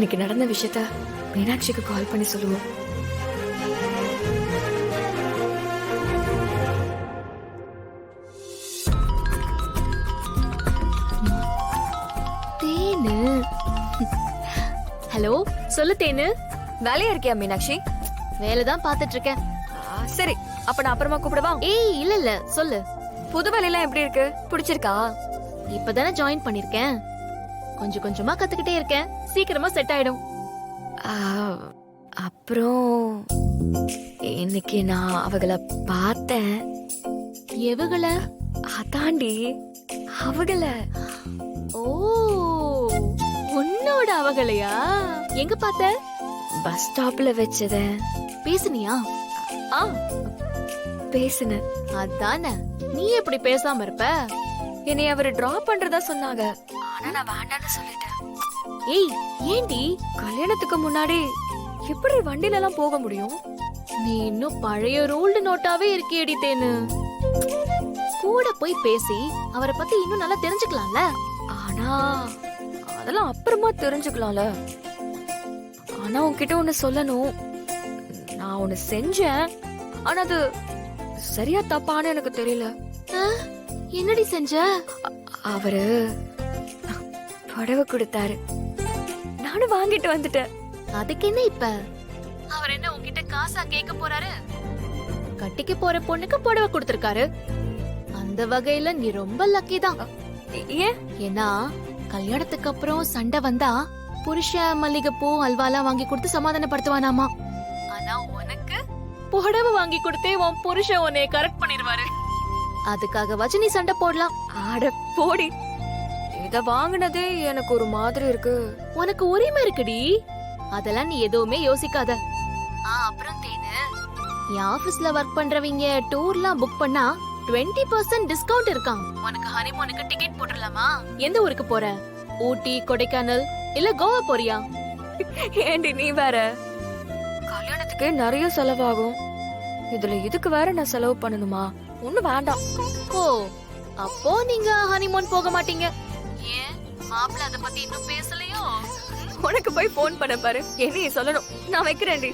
இன்னைக்கு நடந்த விஷயத்த மீனாட்சிக்கு கால் பண்ணி சொல்லுவோம். தேனு. ஹலோ, சொல்லு தேனு. வேலையா இருக்கியா மீனாட்சி? வேலைதான் பாத்துட்டு இருக்கேன். சரி, அப்ப நான் அப்புறமா கூப்பிடவா? ஏய் இல்ல இல்ல, சொல்லு. புது வேலையெல்லாம் எப்படி இருக்கு? பிடிச்சிருக்கா? இப்பதானே ஜாயின் பண்ணிருக்கேன். கொஞ்சம் கொஞ்சமா கத்துக்கிட்டே இருக்கேன். சீக்கிரமா செட் ஆயிடும். அப்புறம் இன்னைக்கு நான் அவங்கள பார்த்தேன். எவகள? அதாண்டி அவங்கள. ஓ, உன்னோட அவகளையா? எங்க பார்த்த? பஸ் ஸ்டாப்ல வச்சத. பேசுனியா? ஆ, பேசுன. அதானே, நீ எப்படி பேசாம இருப்ப? என்னை அவரு டிராப் பண்றதா சொன்னாங்க. ஆனா நான் வேண்டான்னு சொல்லிட்டேன். ஏய், ஏண்டி? கல்யாணத்துக்கு முன்னாடி எப்படி வண்டில எல்லாம் போக முடியும்? நீ இன்னும் பழைய ரூல்டு நோட்டாவே இருக்கியடி தேனு. கூட போய் பேசி அவரை பத்தி இன்னும் நல்லா தெரிஞ்சுக்கலாம்ல. ஆனா அதெல்லாம் அப்புறமா தெரிஞ்சுக்கலாம்ல. ஆனா உன்கிட்ட ஒண்ணு சொல்லணும். நான் ஒண்ணு செஞ்சேன், ஆனா அது சரியா தப்பான்னு எனக்கு தெரியல. என்னடி செஞ்ச? அவரு புடவை கொடுத்தாரு, நானும் வாங்கிட்டு வந்துட்டேன். அதுக்கு என்ன இப்ப? அவர் என்ன உன்கிட்ட காசா கேட்க போறாரு? கட்டிக்கு போற பொண்ணுக்கு புடவை கொடுத்திருக்காரு. அந்த வகையில நீ ரொம்ப லக்கி தான். ஏன்? ஏன்னா கல்யாணத்துக்கு அப்புறம் சண்டை வந்தா புருஷ மல்லிகைப்பூ அல்வாலாம் வாங்கி கொடுத்து சமாதானப்படுத்துவானாமா. ஆனா உனக்கு புடவை வாங்கி கொடுத்தே உன் புருஷன் உன்னை கரெக்ட் பண்ணிடுவாரு. அதுக்காக வச்சு நீ சண்டை போடலாம். ஆட போடி. இத வாங்குனதே எனக்கு ஒரு மாதிரி இருக்கு. உனக்கு உரிமை இருக்குடி, அதெல்லாம் நீ எதுவுமே யோசிக்காத. அப்புறம் தேனு, என் ஆபீஸ்ல ஒர்க் பண்றவங்க டூர்லாம் புக் பண்ணா 20% டிஸ்கவுண்ட் இருக்காம். உனக்கு ஹனிமூனுக்கு டிக்கெட் போட்டுடலாமா? எந்த ஊருக்கு போற? ஊட்டி, கொடைக்கானல் இல்ல கோவா போறியா? ஏண்டி நீ வேற? கல்யாணத்துக்கு நிறைய செலவாகும், இதுல இதுக்கு வேற நான் செலவு பண்ணணுமா? ஒண்ணு வேண்டாம். ஓ, அப்போ நீங்க ஹனிமூன் போக மாட்டீங்க. ஏன் மாப்பிள்ள அத பத்தி இன்னும் பேசலையோ? உனக்கு போய் போன் பண்ண பாரு. என்ன சொல்லணும்? நான் வைக்கிறேன்டி.